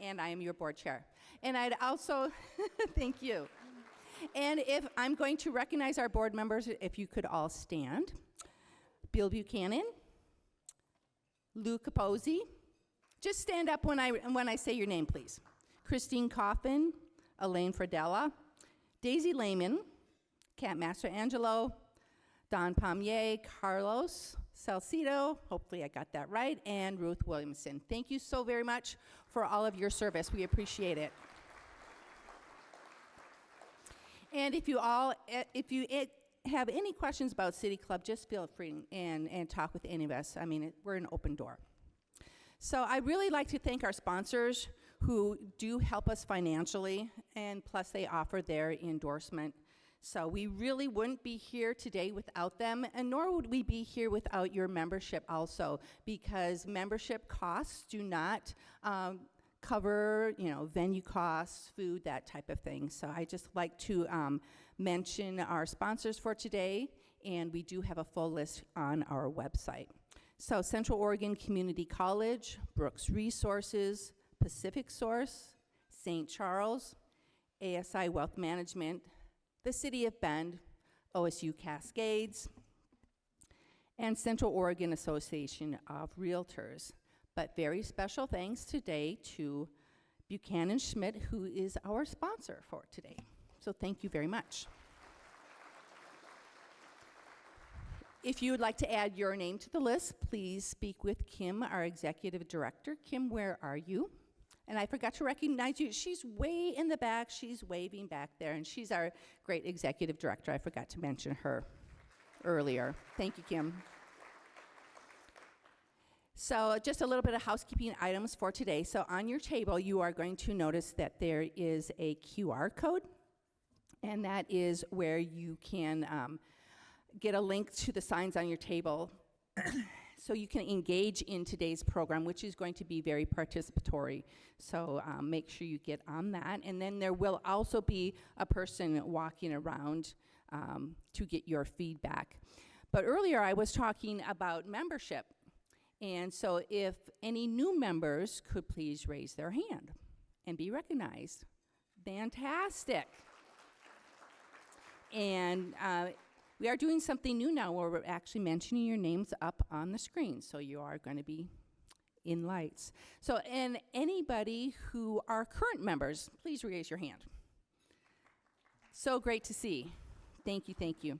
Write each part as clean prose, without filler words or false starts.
and I am your board chair. And I'd also, thank you. And if I'm going to recognize our board members, if you could all stand. Bill Buchanan, Lou Capozzi. Just stand up when I say your name, please. Christine Coffin, Elaine Fradella, Daisy Lehman, Cat Master Angelo, Don Pommier, Carlos Salcido, hopefully I got that right, and Ruth Williamson. Thank you so very much for all of your service. We appreciate it. And if you have any questions about City Club, just feel free and talk with any of us. I mean, we're an open door. So I'd really like to thank our sponsors who do help us financially, and plus they offer their endorsement. So we really wouldn't be here today without them, and nor would we be here without your membership also, because membership costs do not cover, venue costs, food, that type of thing. So I just like to mention our sponsors for today, and we do have a full list on our website. So Central Oregon Community College, Brooks Resources, Pacific Source, St. Charles, ASI Wealth Management, the City of Bend, OSU Cascades, and Central Oregon Association of Realtors. But very special thanks today to Buchanan Schmidt, who is our sponsor for today. So thank you very much. If you would like to add your name to the list, please speak with Kim, our executive director. Kim, where are you? And I forgot to recognize you. She's way in the back. She's waving back there, and she's our great executive director. I forgot to mention her earlier. Thank you, Kim. So just a little bit of housekeeping items for today. So on your table, you are going to notice that there is a QR code, and that is where you can get a link to the signs on your table so you can engage in today's program, which is going to be very participatory. So make sure you get on that. And then there will also be a person walking around to get your feedback. But earlier I was talking about membership. And so if any new members could please raise their hand and be recognized. Fantastic. And we are doing something new now where we're actually mentioning your names up on the screen. So you are going to be in lights. So, and anybody who are current members, please raise your hand. So great to see. Thank you, thank you.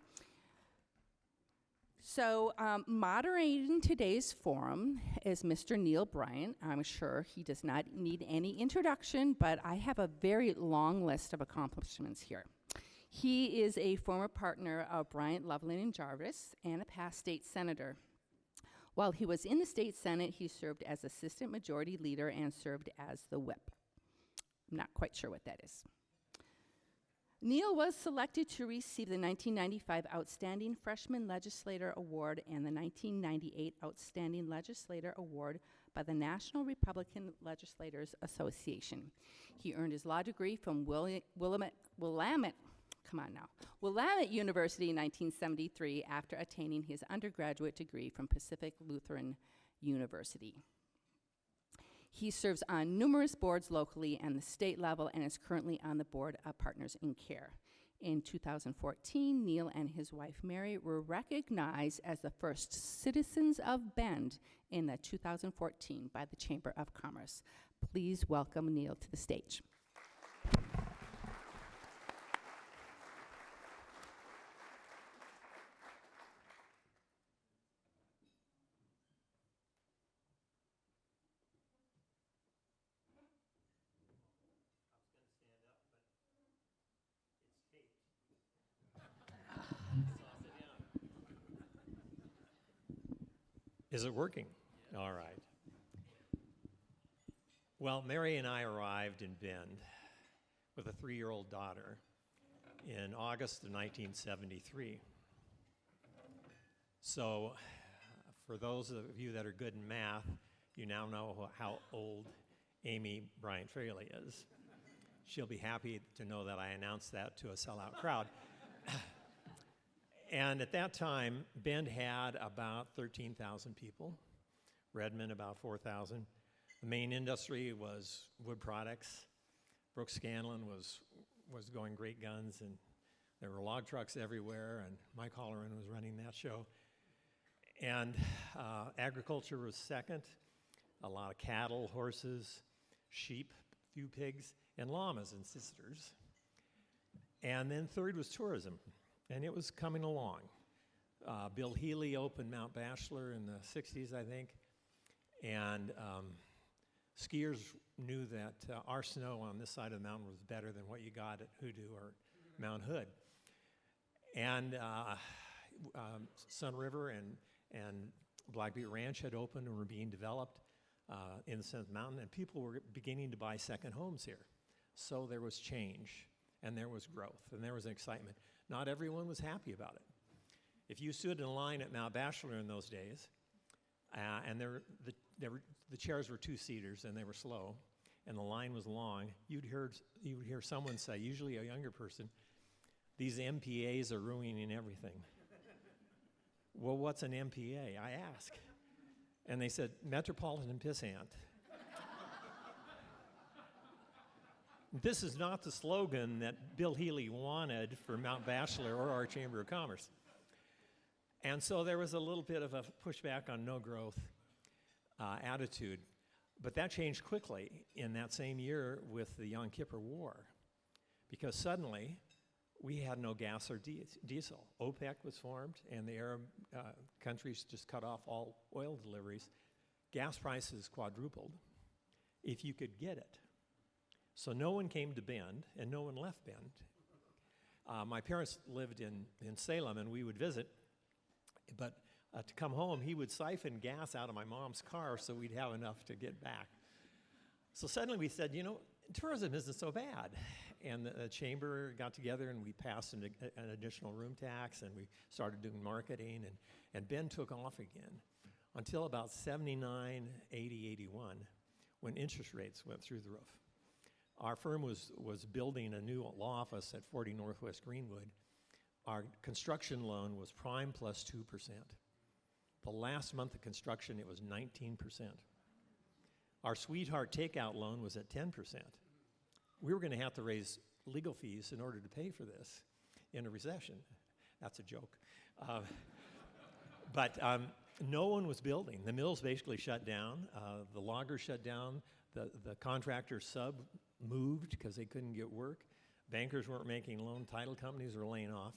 So moderating today's forum is Mr. Neil Bryant. I'm sure he does not need any introduction, but I have a very long list of accomplishments here. He is a former partner of Bryant, Loveland, and Jarvis, and a past state senator. While he was in the state senate, he served as assistant majority leader and served as the whip. I'm not quite sure what that is. Neil was selected to receive the 1995 Outstanding Freshman Legislator Award and the 1998 Outstanding Legislator Award by the National Republican Legislators Association. He earned his law degree from Willamette University in 1973 after attaining his undergraduate degree from Pacific Lutheran University. He serves on numerous boards locally and the state level and is currently on the board of Partners in Care. In 2014, Neil and his wife Mary were recognized as the first citizens of Bend in the 2014 by the Chamber of Commerce. Please welcome Neil to the stage. Is it working? Yeah. All right. Well, Mary and I arrived in Bend with a 3-year-old daughter in August of 1973. So for those of you that are good in math, you now know how old Amy Bryant Fraley is. She'll be happy to know that I announced that to a sellout crowd. And at that time, Bend had about 13,000 people, Redmond about 4,000. The main industry was wood products. Brooks Scanlon was going great guns, and there were log trucks everywhere, and Mike Holleran was running that show. And agriculture was second. A lot of cattle, horses, sheep, few pigs, and llamas and sisters. And then third was tourism, and it was coming along. Bill Healy opened Mount Bachelor in the 60s, I think, and skiers knew that our snow on this side of the mountain was better than what you got at Hoodoo or Mount Hood. And Sun River and Black Butte Ranch had opened and were being developed in the Seventh Mountain, and people were beginning to buy second homes here. So there was change, and there was growth, and there was excitement. Not everyone was happy about it. If you stood in line at Mount Bachelor in those days, and the chairs were two-seaters and they were slow, and the line was long, you would hear someone say, usually a younger person, "These MPAs are ruining everything." Well, what's an MPA? I ask. And they said, Metropolitan Pissant. This is not the slogan that Bill Healy wanted for Mount Bachelor or our Chamber of Commerce. And so there was a little bit of a pushback on no growth attitude. But that changed quickly in that same year with the Yom Kippur War, because suddenly we had no gas or diesel. OPEC was formed, and the Arab countries just cut off all oil deliveries. Gas prices quadrupled if you could get it. So no one came to Bend, and no one left Bend. My parents lived in Salem, and we would visit, but to come home, he would siphon gas out of my mom's car so we'd have enough to get back. So suddenly we said, tourism isn't so bad. And the chamber got together, and we passed an additional room tax, and we started doing marketing, and Bend took off again until about 79, 80, 81, when interest rates went through the roof. Our firm was building a new law office at 40 Northwest Greenwood. Our construction loan was prime plus 2%. The last month of construction, it was 19%. Our sweetheart takeout loan was at 10%. We were going to have to raise legal fees in order to pay for this in a recession. That's a joke. But no one was building. The mills basically shut down. The loggers shut down. The contractor sub moved because they couldn't get work. Bankers weren't making loan. Title companies were laying off.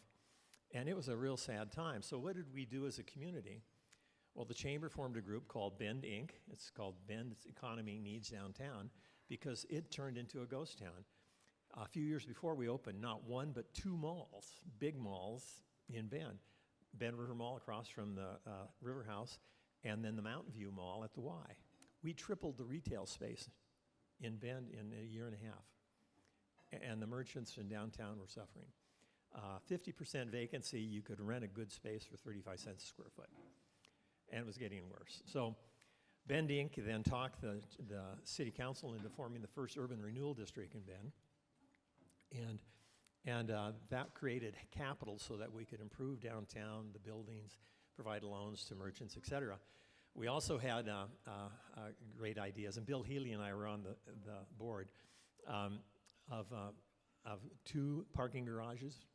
And it was a real sad time. So what did we do as a community? Well, the chamber formed a group called Bend Inc. It's called Bend's Economy Needs Downtown because it turned into a ghost town. A few years before we opened, not one but two malls, big malls in Bend. Bend River Mall across from the River House, and then the Mountain View Mall at the Y. We tripled the retail space in Bend in a year and a half. And the merchants in downtown were suffering. 50% vacancy, you could rent a good space for 35 cents a square foot. And it was getting worse. So Bend Inc. then talked the city council into forming the first urban renewal district in Bend. And that created capital so that we could improve downtown, the buildings, provide loans to merchants, et cetera. We also had great ideas, and Bill Healy and I were on the board of two parking garages,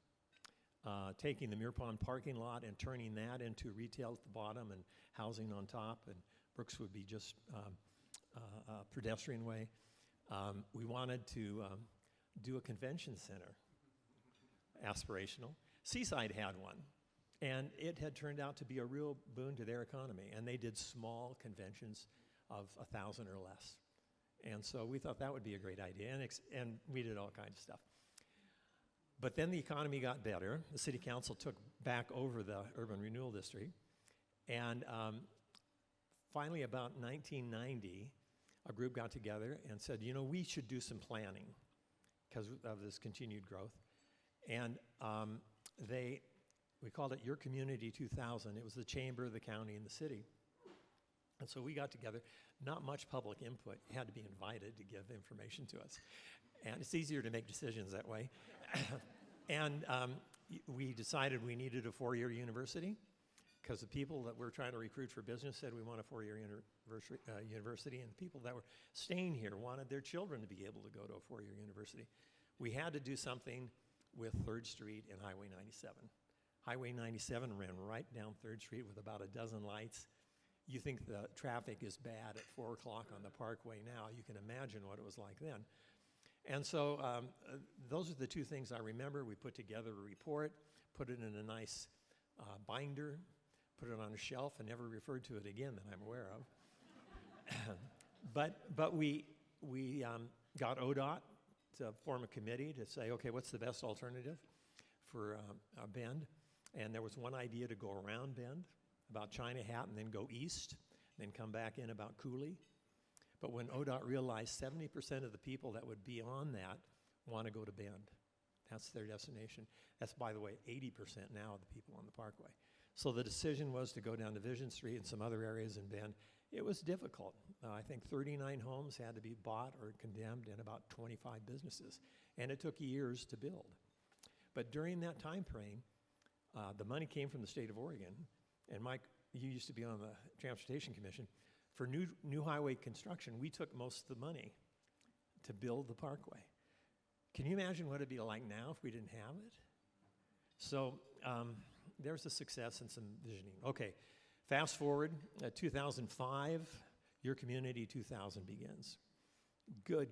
taking the Muir Pond parking lot and turning that into retail at the bottom and housing on top, and Brooks would be just a pedestrian way. We wanted to do a convention center, aspirational. Seaside had one, and it had turned out to be a real boon to their economy, and they did small conventions of 1,000 or less. And so we thought that would be a great idea, and we did all kinds of stuff. But then the economy got better. The city council took back over the urban renewal district, and finally about 1990, a group got together and said, we should do some planning because of this continued growth. And we called it Your Community 2000. It was the chamber, the county, and the city. And so we got together. Not much public input. You had to be invited to give information to us. And it's easier to make decisions that way. And we decided we needed a 4-year university. because the people that we're trying to recruit for business said we want a four-year university, and people that were staying here wanted their children to be able to go to a four-year university. We had to do something with 3rd Street and Highway 97. Highway 97 ran right down 3rd Street with about a dozen lights. You think the traffic is bad at 4 o'clock on the Parkway now. You can imagine what it was like then. And so those are the two things I remember. We put together a report, put it in a nice binder, put it on a shelf, and never referred to it again that I'm aware of. but we got ODOT to form a committee to say, okay, what's the best alternative for Bend? And there was one idea to go around Bend, about China Hat, and then go east, then come back in about Cooley. But when ODOT realized 70% of the people that would be on that want to go to Bend, that's their destination. That's, by the way, 80% now of the people on the Parkway. So the decision was to go down Division Street and some other areas in Bend. It was difficult. I think 39 homes had to be bought or condemned and about 25 businesses. And it took years to build. But during that time frame, the money came from the state of Oregon. And Mike, you used to be on the Transportation Commission. For new highway construction, we took most of the money to build the Parkway. Can you imagine what it'd be like now if we didn't have it? So there's a success and some visioning. Okay, fast forward, 2005, Your Community 2000 begins. Good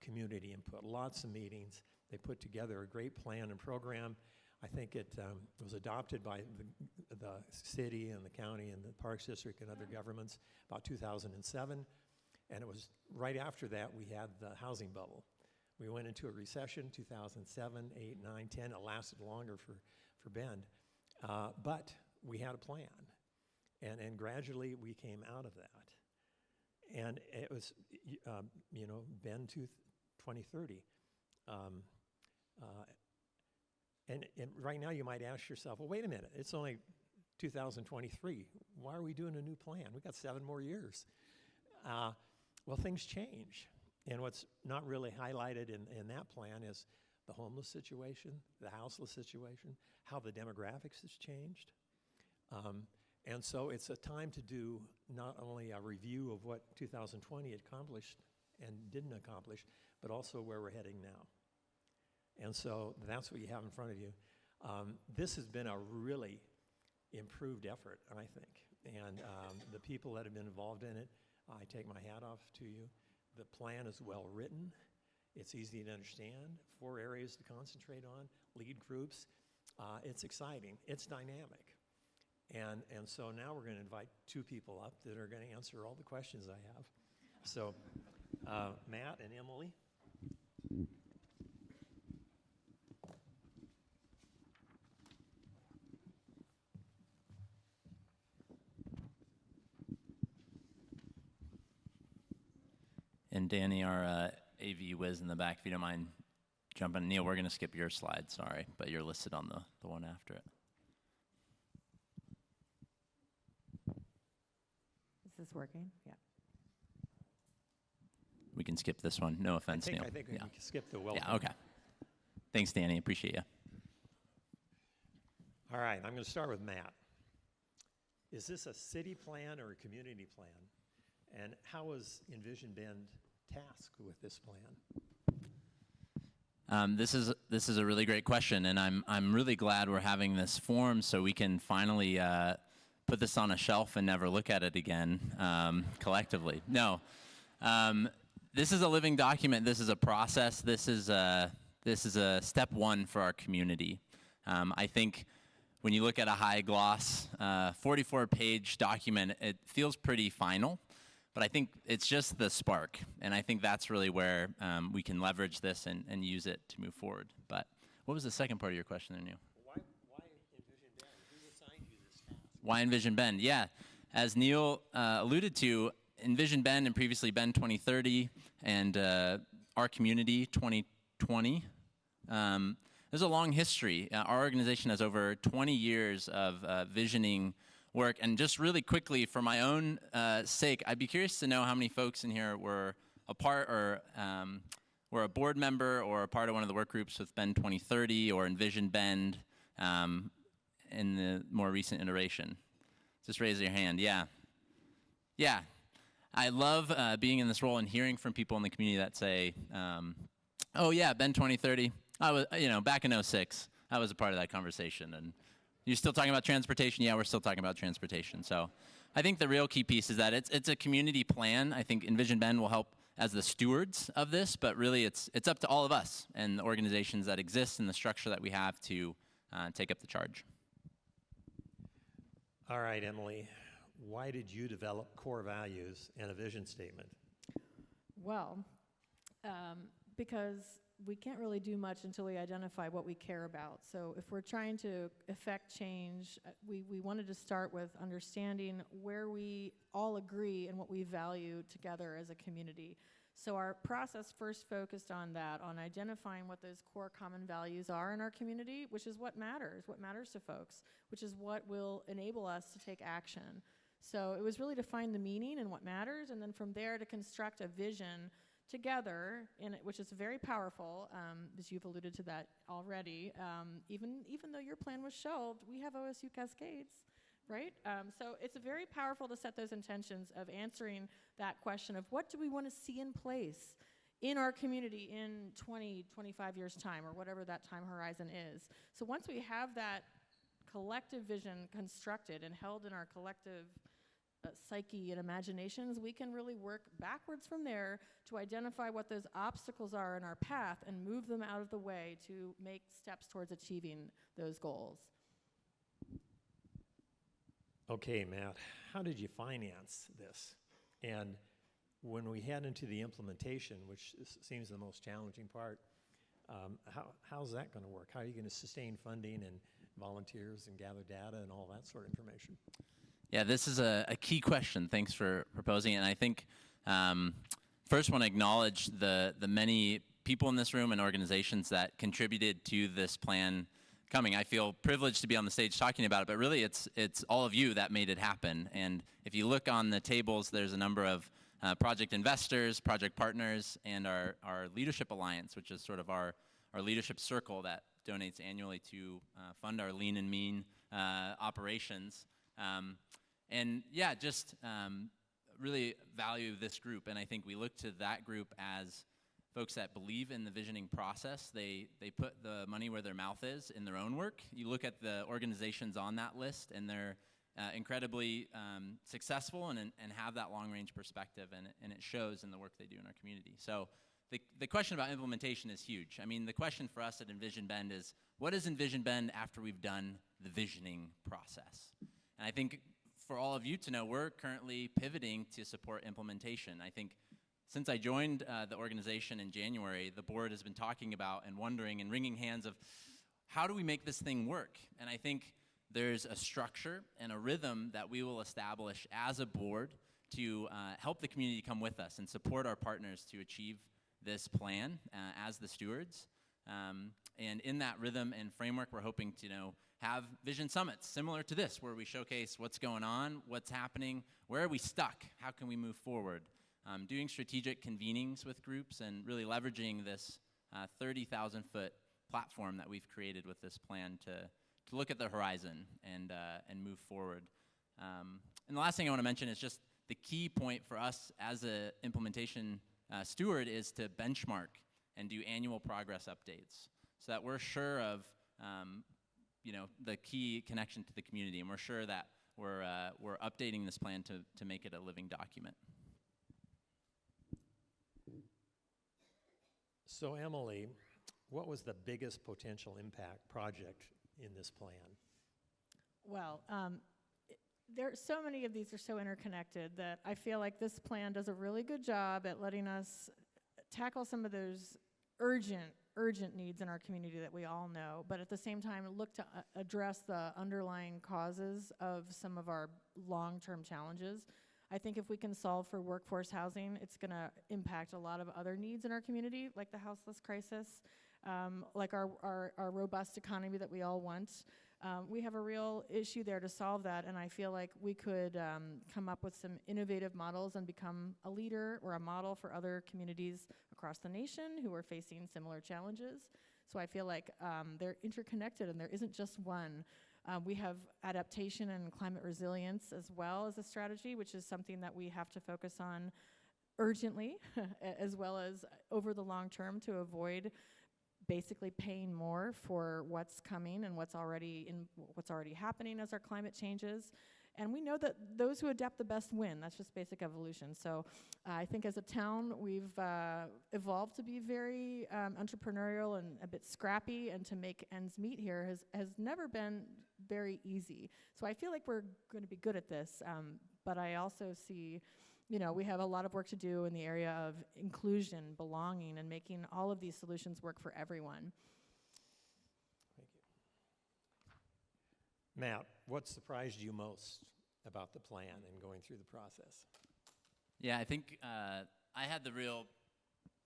community input, lots of meetings. They put together a great plan and program. I think it was adopted by the city and the county and the Parks District and other governments about 2007. And it was right after that we had the housing bubble. We went into a recession, 2007, 8, 9, 10. It lasted longer for Bend. But we had a plan. And gradually we came out of that. And it was, Bend 2030. And right now you might ask yourself, well, wait a minute, it's only 2023. Why are we doing a new plan? We've got 7 more years. Well, things change. And what's not really highlighted in that plan is the homeless situation, the houseless situation, how the demographics has changed. And so it's a time to do not only a review of what 2020 accomplished and didn't accomplish, but also where we're heading now. And so that's what you have in front of you. This has been a really improved effort, I think. And the people that have been involved in it, I take my hat off to you. The plan is well written. It's easy to understand. 4 areas to concentrate on, lead groups. It's exciting. It's dynamic. And so now we're going to invite 2 people up that are going to answer all the questions I have. So Matt and Emily. And Danny, our AV whiz in the back, if you don't mind jumping. Neil, we're going to skip your slide, sorry, but you're listed on the one after it. Is this working? Yeah. We can skip this one. No offense, Neil. I think we can skip the welcome. Yeah, okay. Thanks, Danny. Appreciate you. All right, I'm going to start with Matt. Is this a city plan or a community plan? And how was Envsion Bend tasked with this plan? This is a really great question, and I'm really glad we're having this forum so we can finally put this on a shelf and never look at it again collectively. No, this is a living document. This is a process. This is a step 1 for our community. I think when you look at a high gloss 44-page document, it feels pretty final. But I think it's just the spark, and I think that's really where we can leverage this and use it to move forward. But what was the second part of your question there, Neil? Why Envsion Bend? Who assigned you this task? Why Envsion Bend? Yeah, as Neil alluded to, Envsion Bend and previously Bend 2030 and our community 2020. There's a long history. Our organization has over 20 years of visioning work. And just really quickly, for my own sake, I'd be curious to know how many folks in here were a part or were a board member or a part of one of the work groups with Bend 2030 or Envsion Bend in the more recent iteration. Just raise your hand. Yeah. Yeah. I love being in this role and hearing from people in the community that say, oh yeah, Bend 2030. I was, back in '06, I was a part of that conversation. And you're still talking about transportation? Yeah, we're still talking about transportation. So I think the real key piece is that it's a community plan. I think Envsion Bend will help as the stewards of this, but really it's up to all of us and the organizations that exist and the structure that we have to take up the charge. All right, Emily, why did you develop core values and a vision statement? Well, because we can't really do much until we identify what we care about. So if we're trying to affect change, we wanted to start with understanding where we all agree and what we value together as a community. So our process first focused on that, on identifying what those core common values are in our community, which is what matters to folks, which is what will enable us to take action. So it was really to find the meaning and what matters, and then from there to construct a vision together, which is very powerful, as you've alluded to that already. Even though your plan was shelved, we have OSU Cascades, right? So it's very powerful to set those intentions of answering that question of what do we want to see in place in our community in 20, 25 years' time, or whatever that time horizon is. So once we have that collective vision constructed and held in our collective psyche and imaginations, we can really work backwards from there to identify what those obstacles are in our path and move them out of the way to make steps towards achieving those goals. Okay, Matt, how did you finance this? And when we head into the implementation, which seems the most challenging part, how's that going to work? How are you going to sustain funding and volunteers and gather data and all that sort of information? Yeah, this is a key question. Thanks for proposing it. And I think first want to acknowledge the many people in this room and organizations that contributed to this plan coming. I feel privileged to be on the stage talking about it, but really it's all of you that made it happen. And if you look on the tables, there's a number of project investors, project partners, and our Leadership Alliance, which is sort of our leadership circle that donates annually to fund our lean and mean operations. And yeah, just really value this group. And I think we look to that group as folks that believe in the visioning process. They put the money where their mouth is in their own work. You look at the organizations on that list, and they're incredibly successful and have that long-range perspective, and it shows in the work they do in our community. So the question about implementation is huge. I mean, the question for us at Envsion Bend is, what is Envsion Bend after we've done the visioning process? And I think for all of you to know, we're currently pivoting to support implementation. I think since I joined the organization in January, the board has been talking about and wondering and wringing hands of how do we make this thing work? And I think there's a structure and a rhythm that we will establish as a board to help the community come with us and support our partners to achieve this plan as the stewards. And in that rhythm and framework, we're hoping to have vision summits similar to this, where we showcase what's going on, what's happening, where are we stuck, how can we move forward. Doing strategic convenings with groups and really leveraging this 30,000-foot platform that we've created with this plan to look at the horizon and move forward. And the last thing I want to mention is just the key point for us as an implementation steward is to benchmark and do annual progress updates so that we're sure of the key connection to the community, and we're sure that we're updating this plan to make it a living document. So Emily, what was the biggest potential impact project in this plan? Well, there so many of these are so interconnected that I feel like this plan does a really good job at letting us tackle some of those urgent needs in our community that we all know, but at the same time look to address the underlying causes of some of our long-term challenges. I think if we can solve for workforce housing, it's going to impact a lot of other needs in our community, like the houseless crisis, like our robust economy that we all want. We have a real issue there to solve that, and I feel like we could come up with some innovative models and become a leader or a model for other communities across the nation who are facing similar challenges. So I feel like they're interconnected and there isn't just one. We have adaptation and climate resilience as well as a strategy, which is something that we have to focus on urgently, as well as over the long term, to avoid basically paying more for what's coming and what's already happening as our climate changes. And we know that those who adapt the best win. That's just basic evolution. So I think as a town, we've evolved to be very entrepreneurial and a bit scrappy, and to make ends meet here has never been very easy. So I feel like we're going to be good at this, but I also see, we have a lot of work to do in the area of inclusion, belonging, and making all of these solutions work for everyone. Thank you. Matt, what surprised you most about the plan and going through the process? Yeah, I think I had the real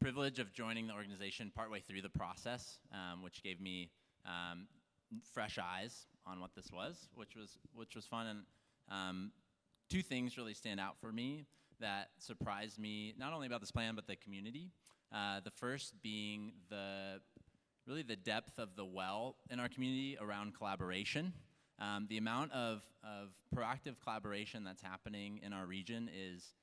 privilege of joining the organization partway through the process, which gave me fresh eyes on what this was, which was fun. And two things really stand out for me that surprised me, not only about this plan, but the community. The first being really the depth of the well in our community around collaboration. The amount of proactive collaboration that's happening in our region is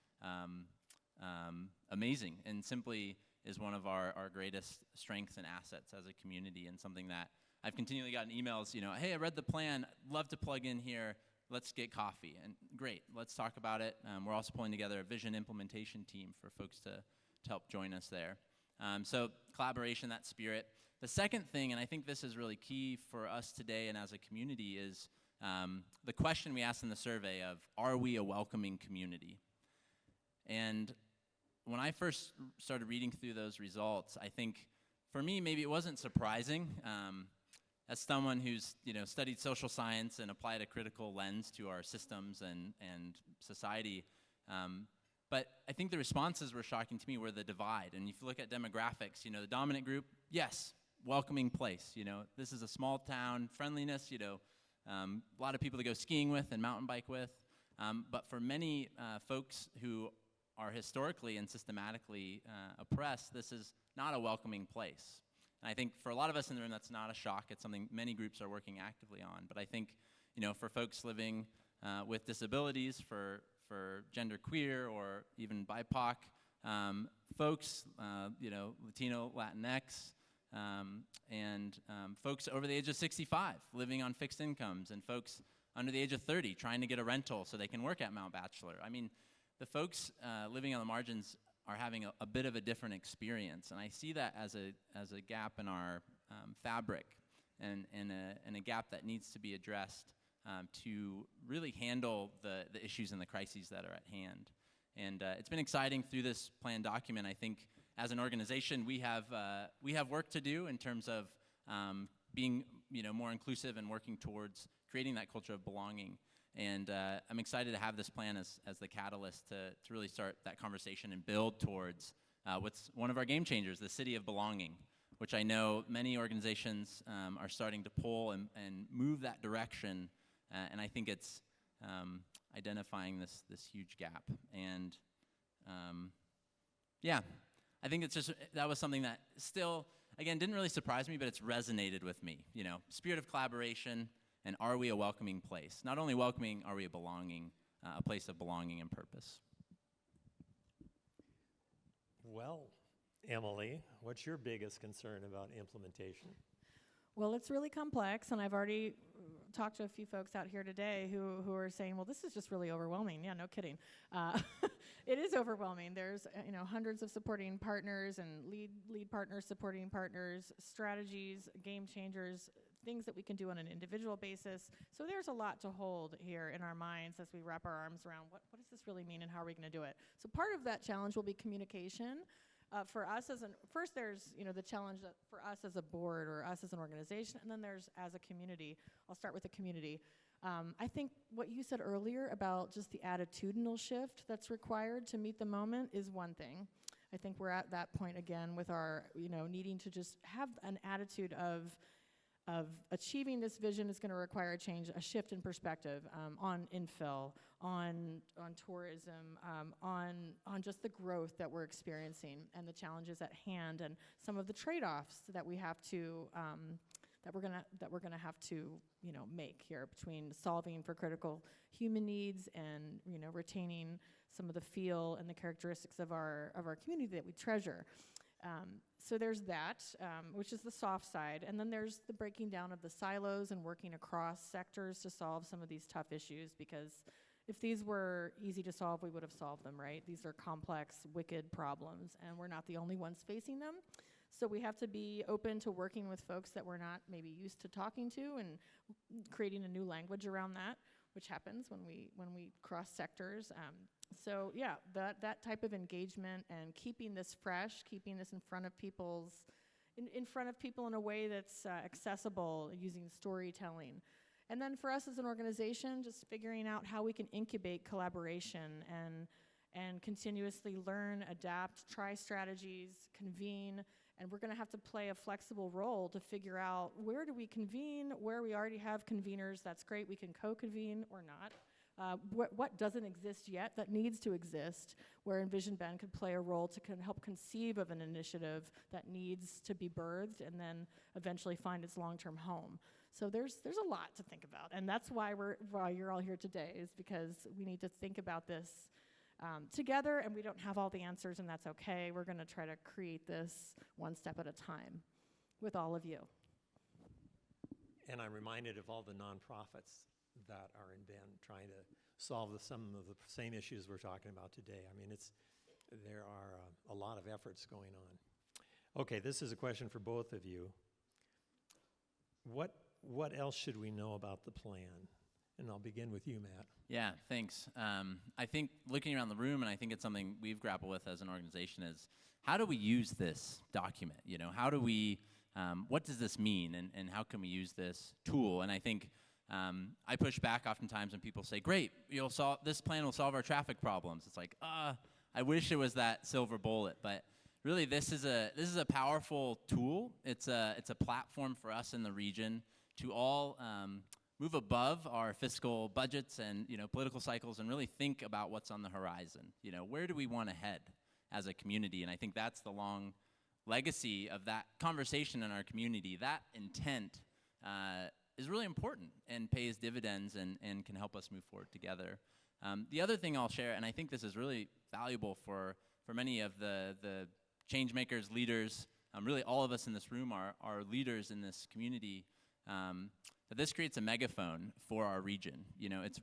amazing, and simply is one of our greatest strengths and assets as a community, and something that I've continually gotten emails, hey, I read the plan, love to plug in here, let's get coffee. And great, let's talk about it. We're also pulling together a vision implementation team for folks to help join us there. So collaboration, that spirit. The second thing, and I think this is really key for us today and as a community, is the question we asked in the survey of, are we a welcoming community? And when I first started reading through those results, I think for me, maybe it wasn't surprising. As someone who's studied social science and applied a critical lens to our systems and society, but I think the responses were shocking to me were the divide. And if you look at demographics, the dominant group, yes, welcoming place. This is a small town, friendliness. A lot of people to go skiing with and mountain bike with. But for many folks who are historically and systematically oppressed, this is not a welcoming place. And I think for a lot of us in the room, that's not a shock. It's something many groups are working actively on. But I think, for folks living with disabilities, for genderqueer or even BIPOC folks, Latino, Latinx, and folks over the age of 65 living on fixed incomes, and folks under the age of 30 trying to get a rental so they can work at Mount Bachelor. I mean, the folks living on the margins are having a bit of a different experience, and I see that as a gap in our fabric, and a gap that needs to be addressed to really handle the issues and the crises that are at hand. And it's been exciting through this plan document. I think as an organization, we have work to do in terms of being more inclusive and working towards creating that culture of belonging. And I'm excited to have this plan as the catalyst to really start that conversation and build towards what's one of our game changers, the city of belonging, which I know many organizations are starting to pull and move that direction. And I think it's identifying this huge gap. And yeah, I think that was something that still, again, didn't really surprise me, but it's resonated with me. Spirit of collaboration. And are we a welcoming place? Not only welcoming, are we a place of belonging and purpose? Well, Emily, what's your biggest concern about implementation? Well, it's really complex, and I've already talked to a few folks out here today who are saying, well, this is just really overwhelming. Yeah, no kidding. It is overwhelming. There's hundreds of supporting partners and lead partners, supporting partners, strategies, game changers, things that we can do on an individual basis. So there's a lot to hold here in our minds as we wrap our arms around what does this really mean and how are we going to do it. So part of that challenge will be communication. For us first there's the challenge that for us as a board or us as an organization, and then there's as a community. I'll start with the community. I think what you said earlier about just the attitudinal shift that's required to meet the moment is one thing. I think we're at that point again with our needing to just have an attitude of achieving this vision is going to require a shift in perspective on infill, on tourism, on just the growth that we're experiencing and the challenges at hand and some of the trade-offs that we have to that we're gonna have to, make here between solving for critical human needs and, retaining some of the feel and the characteristics of our community that we treasure. So there's that, which is the soft side, and then there's the breaking down of the silos and working across sectors to solve some of these tough issues, because if these were easy to solve, we would have solved them, right? These are complex, wicked problems, and we're not the only ones facing them. So we have to be open to working with folks that we're not maybe used to talking to, and creating a new language around that, which happens when we cross sectors. So yeah, that type of engagement and keeping this fresh, keeping this in front of people in a way that's accessible, using storytelling. And then for us as an organization, just figuring out how we can incubate collaboration and continuously learn, adapt, try strategies, convene, and we're going to have to play a flexible role to figure out where do we convene, where we already have conveners, that's great, we can co-convene or not. What doesn't exist yet that needs to exist, where Envsion Bend could play a role to help conceive of an initiative that needs to be birthed and then eventually find its long-term home. So there's a lot to think about, and that's why you're all here today, is because we need to think about this together, and we don't have all the answers, and that's okay. We're going to try to create this one step at a time with all of you. And I'm reminded of all the nonprofits that are in Bend trying to solve some of the same issues we're talking about today. I mean, there are a lot of efforts going on. Okay, this is a question for both of you. What else should we know about the plan? And I'll begin with you, Matt. Yeah, thanks. I think looking around the room, and I think it's something we've grappled with as an organization, is how do we use this document? How do we, what does this mean, and how can we use this tool? And I think I push back oftentimes when people say, great, this plan will solve our traffic problems. It's like, I wish it was that silver bullet, but really this is a powerful tool. It's a platform for us in the region to all move above our fiscal budgets and political cycles and really think about what's on the horizon. Where do we want to head as a community? And I think that's the long legacy of that conversation in our community. That intent is really important and pays dividends and can help us move forward together. The other thing I'll share, and I think this is really valuable for many of the change makers, leaders, really all of us in this room are leaders in this community, that this creates a megaphone for our region.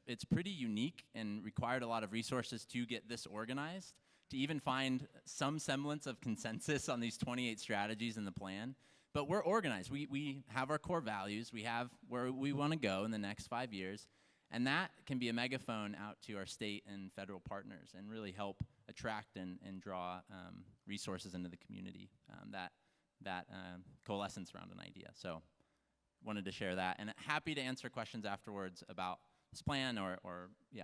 It's pretty unique and required a lot of resources to get this organized, to even find some semblance of consensus on these 28 strategies in the plan. But we're organized. We have our core values. We have where we want to go in the next 5 years. And that can be a megaphone out to our state and federal partners and really help attract and draw resources into the community that coalescence around an idea. So wanted to share that. And happy to answer questions afterwards about this plan or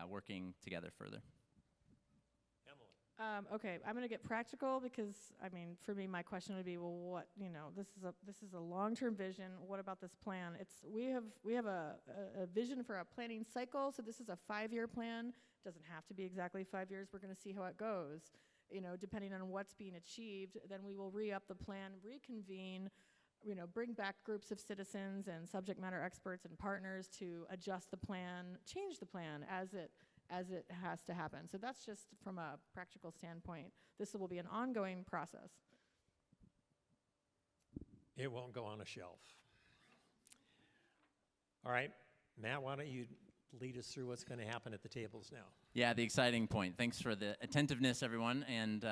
working together further. Okay, I'm going to get practical because, for me, my question would be, well, what, this is a long-term vision. What about this plan? We have a vision for a planning cycle, so this is a 5-year plan. It doesn't have to be exactly 5 years. We're going to see how it goes. Depending on what's being achieved, then we will re-up the plan, reconvene, bring back groups of citizens and subject matter experts and partners to adjust the plan, change the plan as it has to happen. So that's just from a practical standpoint. This will be an ongoing process. It won't go on a shelf. All right, Matt, why don't you lead us through what's going to happen at the tables now? Yeah, the exciting point. Thanks for the attentiveness, everyone. And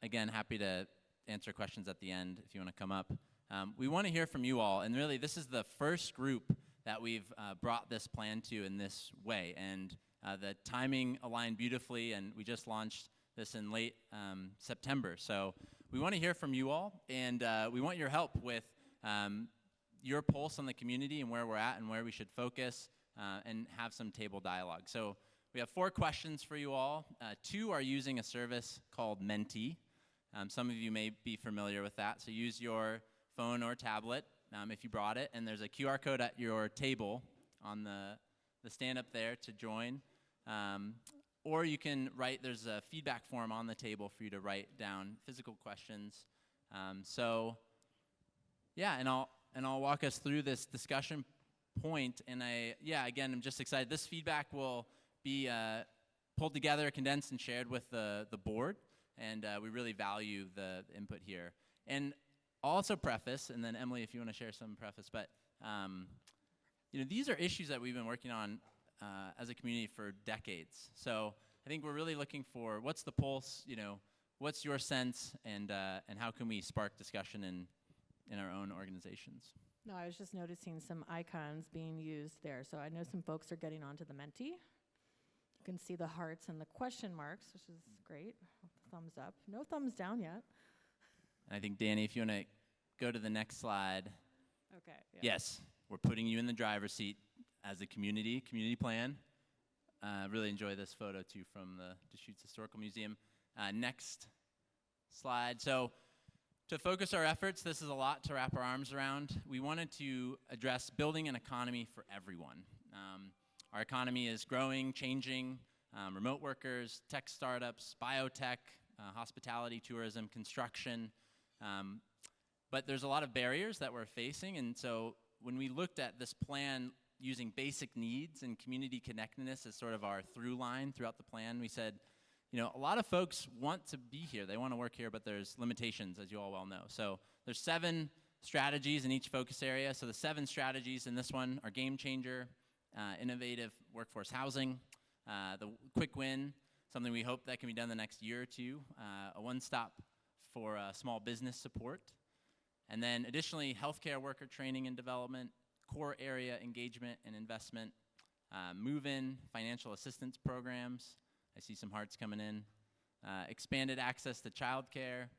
again, happy to answer questions at the end if you want to come up. We want to hear from you all. And really, this is the first group that we've brought this plan to in this way. And the timing aligned beautifully, and we just launched this in late September. So we want to hear from you all, and we want your help with your pulse on the community and where we're at and where we should focus and have some table dialogue. So we have 4 questions for you all. 2 are using a service called Menti. Some of you may be familiar with that. So use your phone or tablet if you brought it, and there's a QR code at your table on the stand up there to join. Or you can there's a feedback form on the table for you to write down physical questions. And and I'll walk us through this discussion point. And again, I'm just excited. This feedback will be pulled together, condensed, and shared with the board. And we really value the input here. And I'll also preface, and then Emily, if you want to share some preface, but these are issues that we've been working on as a community for decades. So I think we're really looking for what's the pulse, what's your sense, and how can we spark discussion in our own organizations. No, I was just noticing some icons being used there. So I know some folks are getting onto the Menti. You can see the hearts and the question marks, which is great. Thumbs up. No thumbs down yet. And I think, Danny, if you want to go to the next slide. Okay. Yeah. Yes, we're putting you in the driver's seat as a community plan. Really enjoy this photo, too, from the Deschutes Historical Museum. Next slide. So to focus our efforts, this is a lot to wrap our arms around. We wanted to address building an economy for everyone. Our economy is growing, changing, remote workers, tech startups, biotech, hospitality, tourism, construction. But there's a lot of barriers that we're facing, and so when we looked at this plan using basic needs and community connectedness as sort of our through line throughout the plan, we said, a lot of folks want to be here, they want to work here, but there's limitations, as you all well know. So there's 7 strategies in each focus area. So the 7 strategies in this one are game changer, innovative workforce housing, the quick win, something we hope that can be done the next year or two, a one-stop for small business support, and then additionally healthcare worker training and development, core area engagement and investment, move-in financial assistance programs. I see some hearts coming in. Expanded access to childcare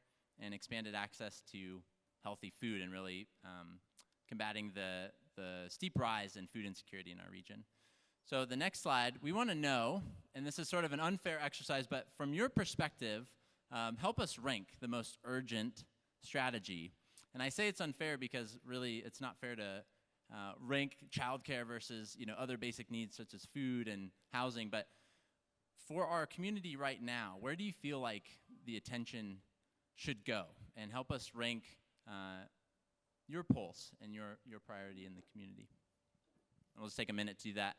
and expanded access to healthy food, and really combating the steep rise in food insecurity in our region. So the next slide, we want to know, and this is sort of an unfair exercise, but from your perspective, help us rank the most urgent strategy. And I say it's unfair because really it's not fair to rank childcare versus other basic needs such as food and housing. But for our community right now, where do you feel like the attention should go? And help us rank your pulse and your priority in the community. And we'll just take a minute to do that.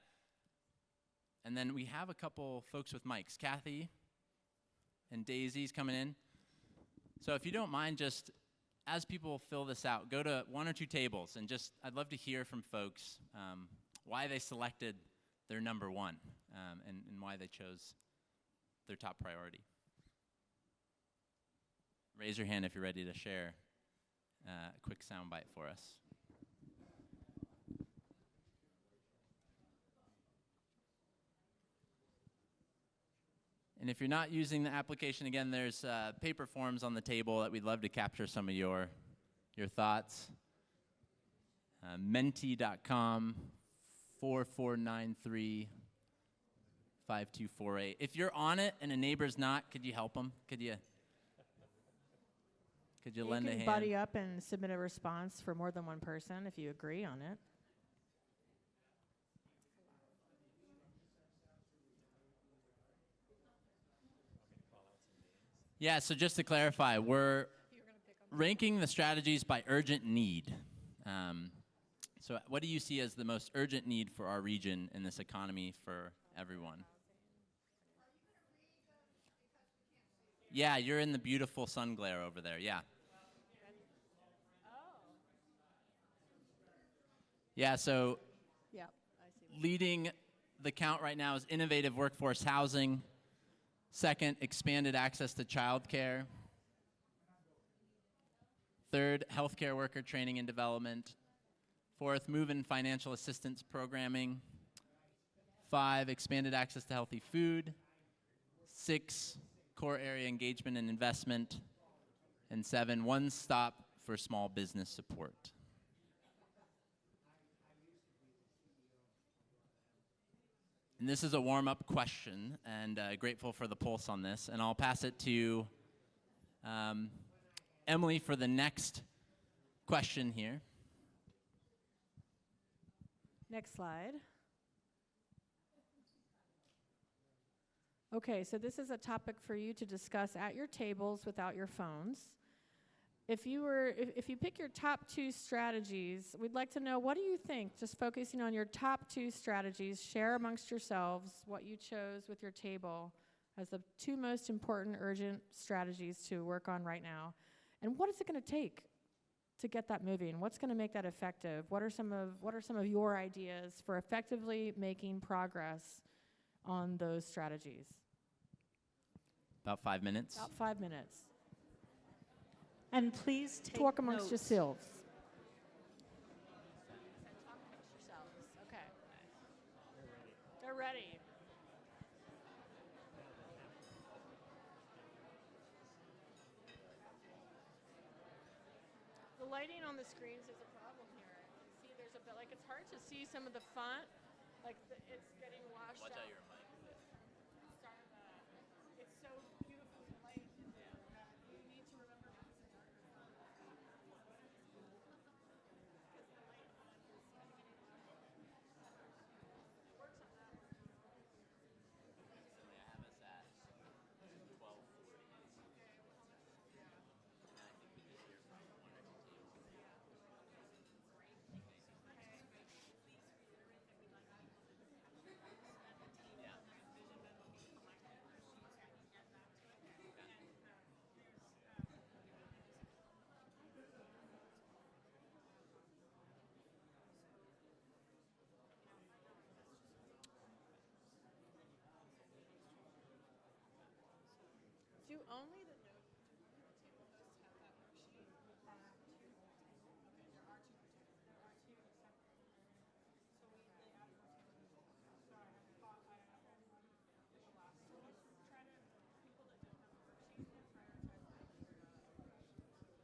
And then we have a couple folks with mics. Kathy and Daisy's coming in. So if you don't mind, just as people fill this out, go to 1 or 2 tables, and I'd love to hear from folks why they selected their number 1 and why they chose their top priority. Raise your hand if you're ready to share a quick soundbite for us. And if you're not using the application, again, there's paper forms on the table that we'd love to capture some of your thoughts. Menti.com 4493 5248. If you're on it and a neighbor's not, could you help them? Could you lend a hand? You can buddy up and submit a response for more than one person if you agree on it. Yeah, so just to clarify, we're ranking the strategies by urgent need. So what do you see as the most urgent need for our region in this economy for everyone? Yeah, you're in the beautiful sun glare over there, yeah. Yeah, so Yep, I see. leading the count right now is innovative workforce housing. Second, expanded access to childcare. Third, healthcare worker training and development. Fourth, move-in financial assistance programming. 5, expanded access to healthy food. 6, core area engagement and investment. And 7, one stop for small business support. And this is a warm-up question, and grateful for the pulse on this. And I'll pass it to Emily for the next question here. Next slide. Okay, so this is a topic for you to discuss at your tables without your phones. if you pick your top 2 strategies, we'd like to know, what do you think? Just focusing on your top 2 strategies, share amongst yourselves what you chose with your table as the 2 most important urgent strategies to work on right now. And what is it going to take to get that moving? What's going to make that effective? What are some of your ideas for effectively making progress on those strategies? About 5 minutes. About 5 minutes. And please take Talk amongst notes. yourselves. Okay. They're ready. The lighting on the screens is a problem here. See, there's a bit, like, it's hard to see some of the font. Like, it's getting washed out. Your mic. It's so beautifully light in there. You need to remember to use a darker font. Because the light font is getting it works on that one. Recently, I have us at 12:40. Yeah. And I think we just hear from one or two. Yeah. Do only the note table hosts have that worksheet? There are two. Okay, there are two. There are two separate. So they added more tables. So I have one the last. So let's try to, people that don't have a worksheet, prioritize that.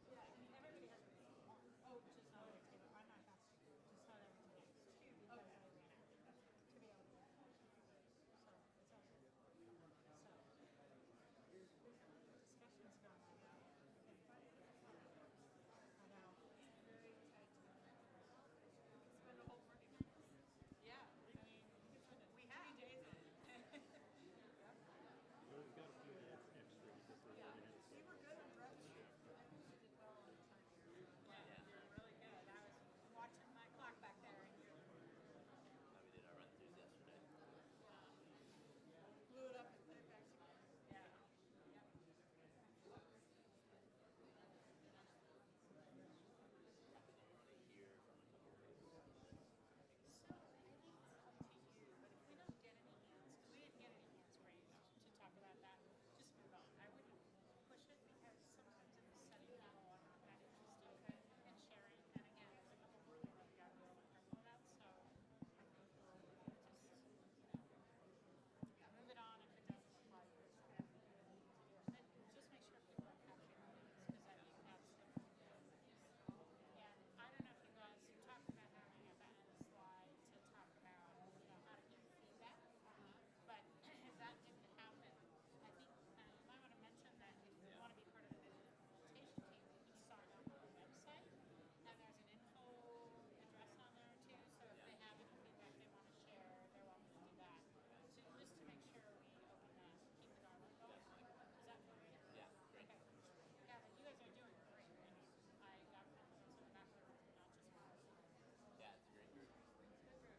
Yeah, I mean, everybody has at least one. Oh, just not every table. I'm not, that's just not every table. It's two because I ran out. To be able to. So it's okay. Discussion's gone on now. I know. It's very tight together. Spend a whole 40 minutes. Yeah. I mean, we have 3 days. We were good on breath. I think we did well on time here. Yeah, you were really good. I was watching my clock back there. We did our run-throughs yesterday. Blew it up and put it back together. Yeah. Yep. So, I think it's up to you, but if we don't get any hands, because we didn't get any hands raised to talk about that, just move on. I wouldn't push it because sometimes in the setting people are not that interested in sharing. And again, there's a couple more that we got to be a little careful about. So I think we'll just, move it on if it doesn't apply to your strategy. But just make sure people are capturing things because I think that's the and I don't know if you guys talked about having at the end slide to talk about, how to give feedback. But if that didn't happen, I think you might want to mention that if you want to be part of the implementation team, you can sign up on the website. And there's an info address on there too. So if they have any feedback they want to share, they're welcome to do that. So just to make sure we open that, keep the dialogue going. Is that for you? Yeah, great. Okay. Yeah, but you guys are doing great. I got compliments on the back of the room, not just mine. Yeah, it's a great group.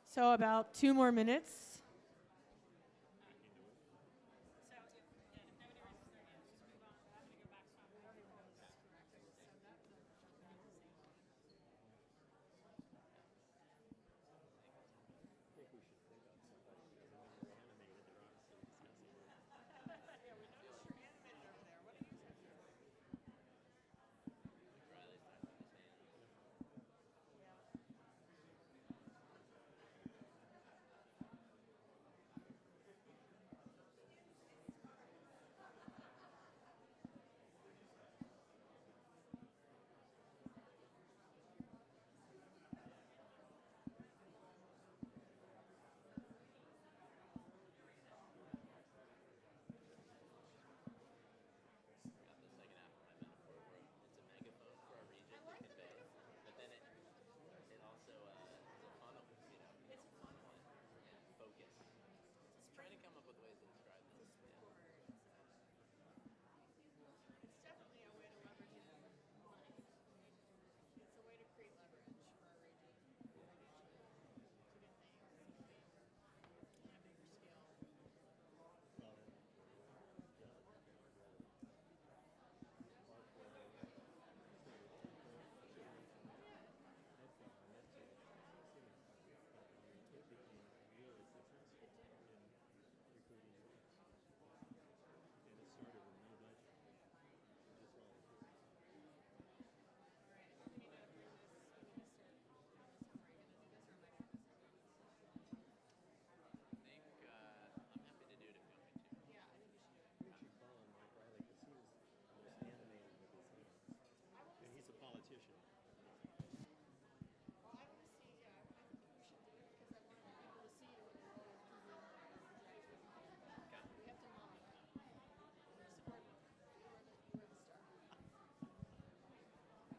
So about 2 more minutes. So if nobody raises their hands, just move on. I'm going to go back to my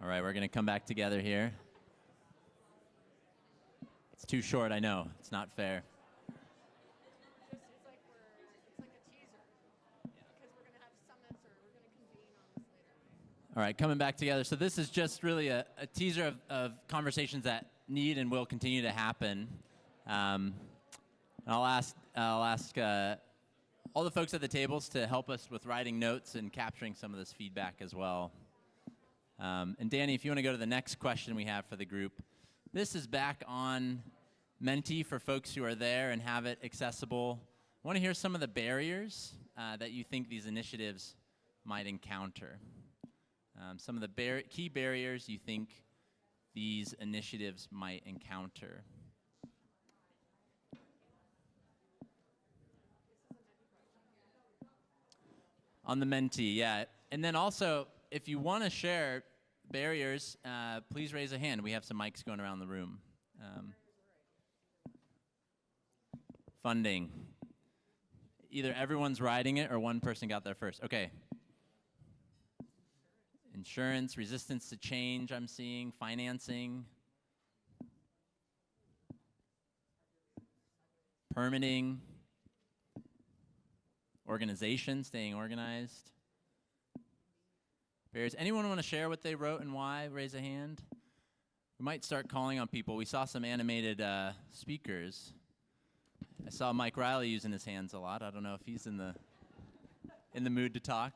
All right, we're going to come back together here. It's too short, I know. It's not fair. It's like a teaser, because we're going to have summits or we're going to convene on this later. All right, coming back together. So this is just really a teaser of conversations that need and will continue to happen. I'll ask all the folks at the tables to help us with writing notes and capturing some of this feedback as well. And Danny, if you want to go to the next question we have for the group. This is back on Menti for folks who are there and have it accessible. I want to hear some of the barriers that you think these initiatives might encounter. Some of the key barriers you think these initiatives might encounter. On the Menti, yeah. And then also, if you want to share barriers, please raise a hand. We have some mics going around the room. Funding. Either everyone's riding it or one person got there first. Okay. Insurance, resistance to change, I'm seeing. Financing. Permitting. Organization, staying organized. Barriers. Anyone want to share what they wrote and why? Raise a hand. We might start calling on people. We saw some animated speakers. I saw Mike Riley using his hands a lot. I don't know if he's in the mood to talk.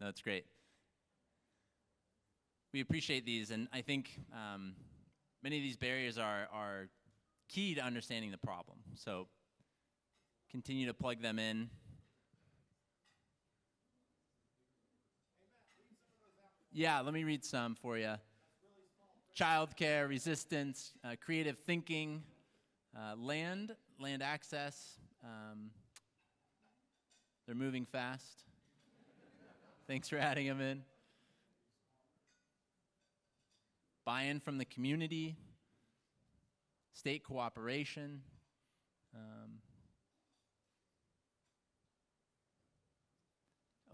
No, that's great. We appreciate these, and I think many of these barriers are key to understanding the problem. So continue to plug them in. Yeah, let me read some for you. Childcare, resistance, creative thinking, land access. They're moving fast. Thanks for adding them in. Buy-in from the community, state cooperation.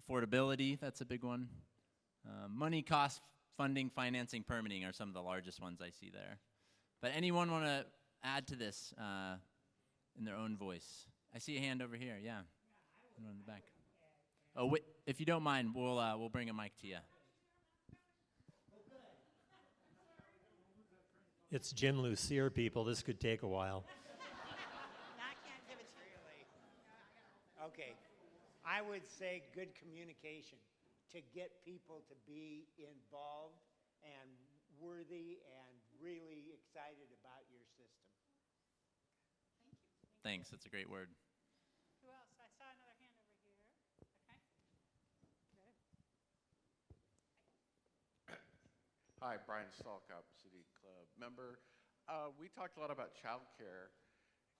Affordability, that's a big one. Money, cost, funding, financing, permitting are some of the largest ones I see there. But anyone want to add to this in their own voice? I see a hand over here, yeah. One in the back. Oh, wait, if you don't mind, we'll bring a mic to you. It's Jim Lucier, people. This could take a while. I can't give it to you, Lee. Okay. I would say good communication to get people to be involved and worthy and really excited about your system. Thanks, that's a great word. Who else? I saw another hand over here. Okay. Hi, Brian Stalkup, City Club member. We talked a lot about childcare,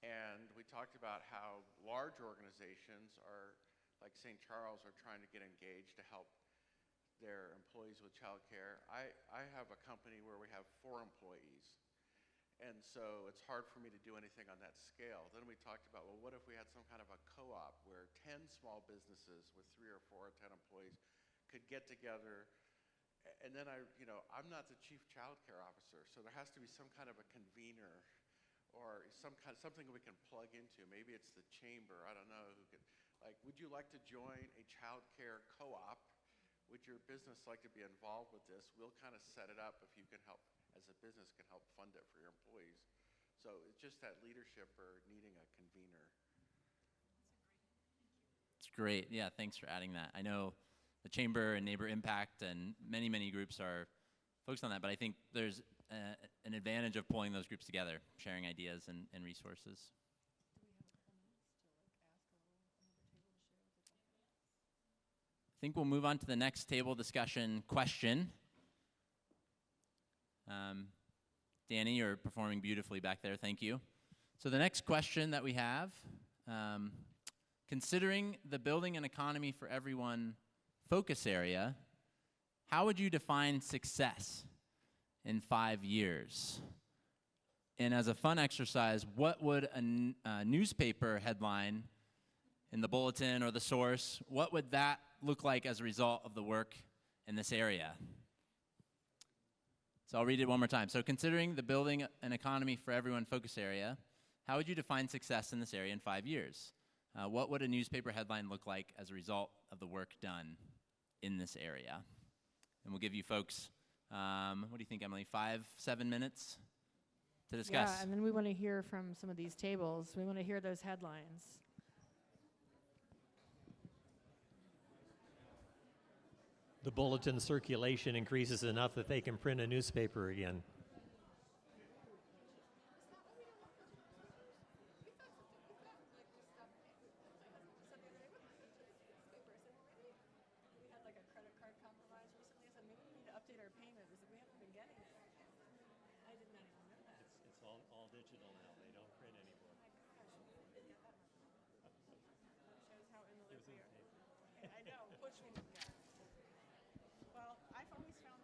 and we talked about how large organizations are, like St. Charles, are trying to get engaged to help their employees with childcare. I have a company where we have 4 employees, and so it's hard for me to do anything on that scale. Then we talked about, well, what if we had some kind of a co-op where 10 small businesses with 3 or 4 or 10 employees could get together. And then I'm not the chief child care officer, so there has to be some kind of a convener or something we can plug into. Maybe it's the chamber, I don't know who could, would you like to join a child care co-op? Would your business like to be involved with this? We'll kind of set it up if you can help, as a business can help fund it for your employees. So it's just that leadership or needing a convener. It's great. Yeah, thanks for adding that. I know the Chamber and Neighbor Impact and many, many groups are focused on that, but I think there's an advantage of pulling those groups together, sharing ideas and resources. I think we'll move on to the next table discussion question. Danny, you're performing beautifully back there. Thank you. So the next question that we have, considering the building an economy for everyone focus area, how would you define success in 5 years? And as a fun exercise, what would a newspaper headline in the bulletin or the source, what would that look like as a result of the work in this area. So I'll read it one more time. So considering the building an economy for everyone focus area, how would you define success in this area in 5 years? What would a newspaper headline look like as a result of the work done in this area? And we'll give you folks, what do you think, Emily, 5-7 minutes to discuss? Yeah, and then we want to hear from some of these tables. We want to hear those headlines. The bulletin circulation increases enough that they can print a newspaper again. It's all digital now. They don't print anymore. Shows how in the loop we are. Yeah, I know, push me. Well, I've always found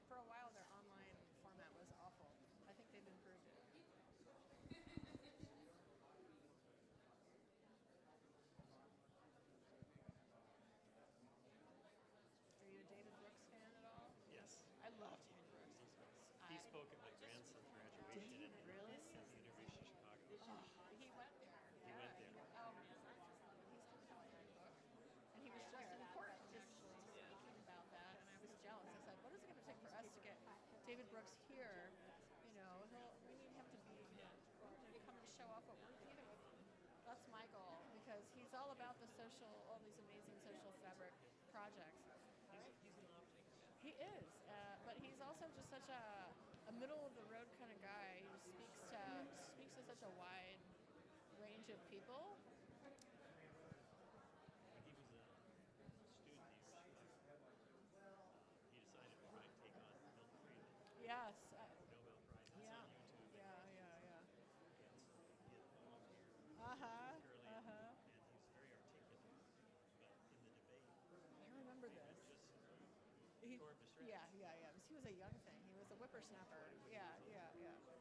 for a while, their online format was awful. I think they've improved it. Are you a David Brooks fan at all? Yes. I love David Brooks. He spoke at my grandson's graduation at Really? University of Chicago. He went there. He went there. Oh, he's compelling that book. And he was just in court just speaking about that, and I was jealous. I said, what is it going to take for us to get David Brooks here? You know, we need him to come and show off what we're doing. That's my goal, because he's all about all these amazing social fabric projects. He is, but he's also just such a middle-of-the-road kind of guy who speaks to such a wide range of people. He was a student here at Chicago. He decided to try and take on Milton Friedman, Yes. Nobel Prize. That's on YouTube. Yeah. He had volunteered Uh-huh. early, and he's very articulate. But in the debate, I remember this. just tore him to shreds. Yeah. He was a young thing. He was a whippersnapper. Yeah.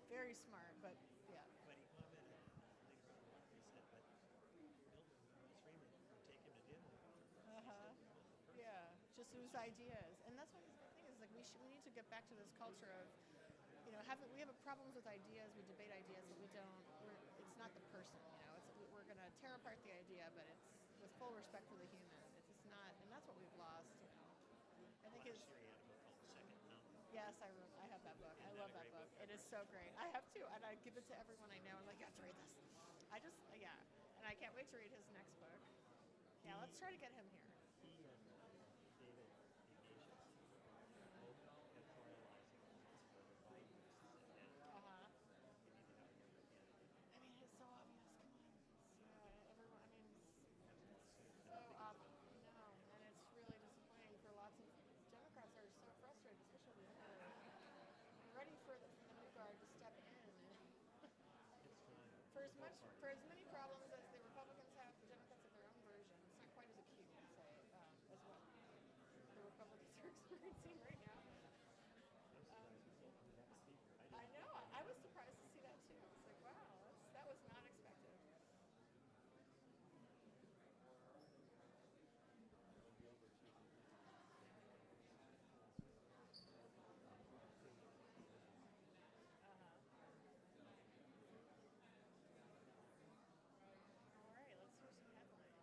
Very smart, but yeah. But he commented later on. He said, but Milton Friedman would take him to dinner. Uh-huh. Yeah, just his ideas. And that's what the thing is, like, we need to get back to this culture of, we have problems with ideas, we debate ideas, and it's not the person, we're going to tear apart the idea, but it's with full respect for the human. It's not, and that's what we've lost, I think Last year he had a book called The Second Mountain. Yes, I have that book. I love that book. It is so great. I have too, and I give it to everyone I know. I'm like, you have to read this. And I can't wait to read his next book. Yeah, let's try to get him here. He and David Ignatius both editorializing for Biden to sit down. Uh-huh. We need to have him again. I mean, it's so obvious. Come on. Everyone, it's so obvious. No, and it's really disappointing for lots of Democrats are so frustrated, especially the ready for the new guard to step in. For as many problems as the Republicans have, the Democrats have their own version. It's not quite as acute, I'd say, as what the Republicans are experiencing right now. I know. I was surprised to see that too. It's like, wow, that was not expected. All right, let's hear some headlines.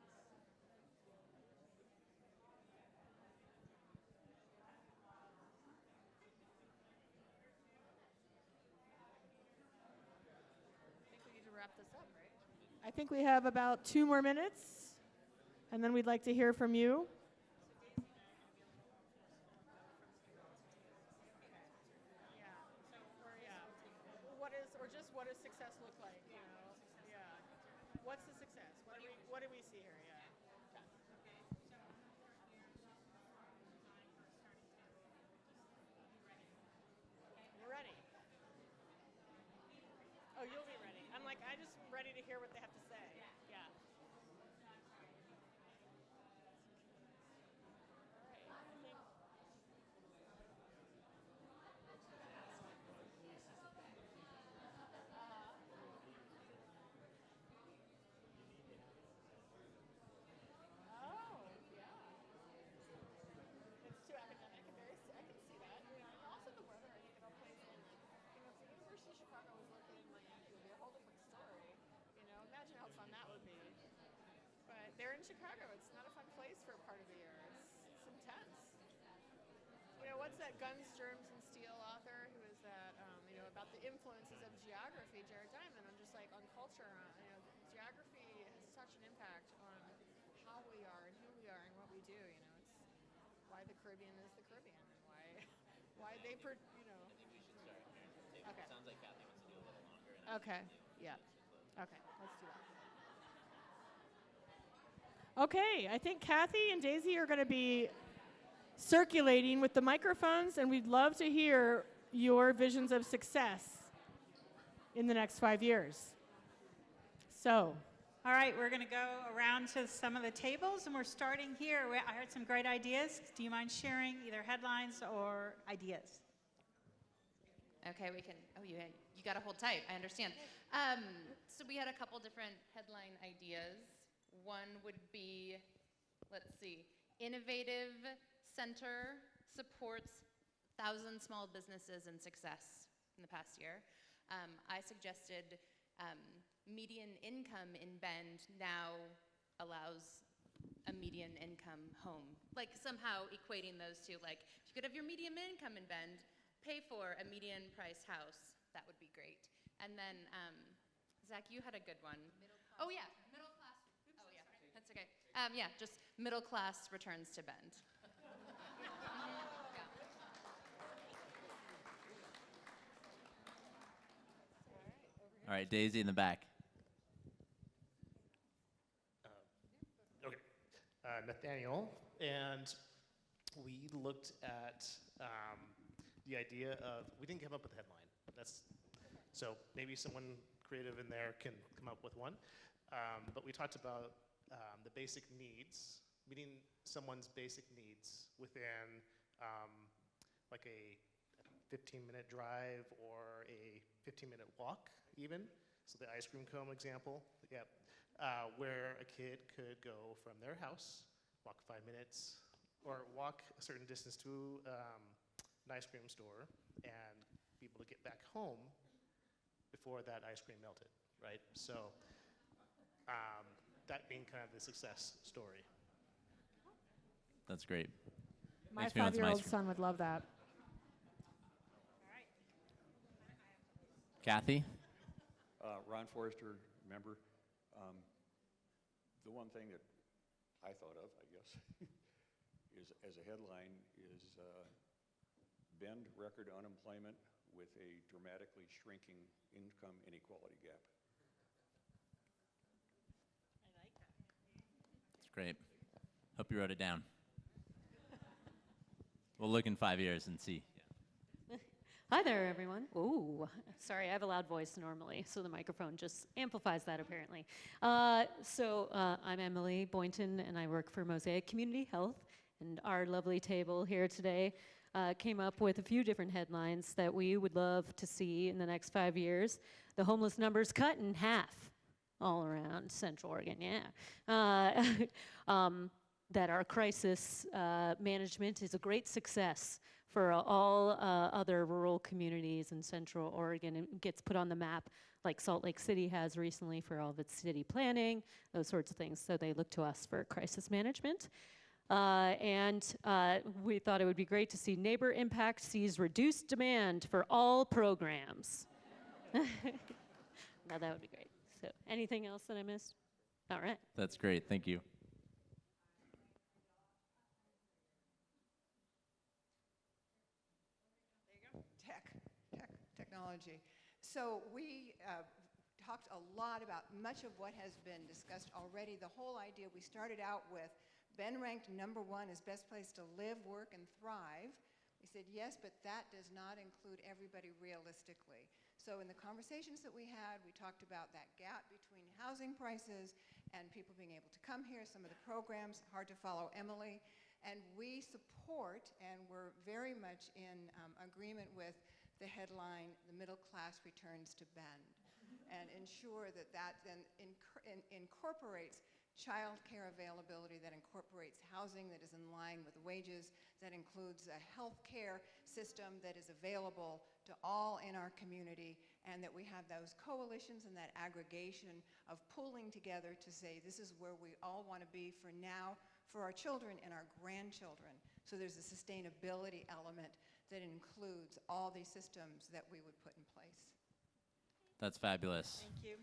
I think we need to wrap this up, right? I think we have about 2 more minutes, and then we'd like to hear from you. What does success look like? What's the success? What do we see here? Yeah. We're ready. Oh, you'll be ready. I'm just ready to hear what they have to say. Yeah. Oh, yeah. It's too academic. they're in Chicago. It's not a fun place for part of the year. It's intense. You know, what's that Guns, Germs, and Steel author who is that, you know, about the influences of geography, Jared Diamond, on just like on culture. You know, geography has such an impact on how we are and who we are and what we do. You know, it's why the Caribbean is the Caribbean and why they, you know. Okay. Sounds like Kathy wants to do a little longer. Okay, yeah. Okay, let's do that. Okay, I think Kathy and Daisy are going to be circulating with the microphones, and we'd love to hear your visions of success in the next 5 years. So, All right, we're going to go around to some of the tables, and we're starting here. I heard some great ideas. Do you mind sharing either headlines or ideas? Okay, we can. Oh, you got to hold tight. I understand. So we had a couple different headline ideas. One would be, let's see, innovative center supports 1,000 small businesses in success in the past year. I suggested median income in Bend now allows a median income home. Like somehow equating those two, like if you could have your median income in Bend, pay for a median price house, that would be great. And then, Zach, you had a good one. Oh yeah, middle class. Oh yeah, that's okay. Yeah, just middle class returns to Bend. All right, Daisy in the back. Okay, Nathaniel, and we looked at the idea of, we didn't come up with a headline. So maybe someone creative in there can come up with one. But we talked about the basic needs, meeting someone's basic needs within like a 15-minute drive or a 15-minute walk even. So the ice cream cone example, yeah, where a kid could go from their house, walk 5 minutes, or walk a certain distance to an ice cream store and be able to get back home before that ice cream melted, right? So that being kind of the success story. That's great. My Makes me want some ice 5-year-old cream. son would love that. Kathy? Ron Forrester, member. The one thing that I thought of, I guess, is as a headline is Bend record unemployment with a dramatically shrinking income inequality gap. I like that. That's great. Hope you wrote it down. We'll look in 5 years and see. Hi there, everyone. Ooh, sorry, I have a loud voice normally, so the microphone just amplifies that apparently. I'm Emily Boynton, and I work for Mosaic Community Health. And our lovely table here today came up with a few different headlines that we would love to see in the next 5 years. The homeless numbers cut in half all around Central Oregon, yeah. That our crisis management is a great success for all other rural communities in Central Oregon and gets put on the map like Salt Lake City has recently for all of its city planning, those sorts of things. So they look to us for crisis management. We thought it would be great to see neighbor impact sees reduced demand for all programs. Now that would be great. So anything else that I missed? All right. That's great. Thank you. Technology. So we talked a lot about much of what has been discussed already. The whole idea, we started out with Bend ranked #1 as best place to live, work, and thrive. We said yes, but that does not include everybody realistically. So in the conversations that we had, we talked about that gap between housing prices and people being able to come here, some of the programs, hard to follow Emily, and we support, and we're very much in agreement with the headline, the middle class returns to Bend, and ensure that that then incorporates child care availability, that incorporates housing that is in line with wages, that includes a health care system that is available to all in our community, and that we have those coalitions and that aggregation of pulling together to say this is where we all want to be for now, for our children and our grandchildren. So there's a sustainability element that includes all these systems that we would put in place. That's fabulous. Thank you.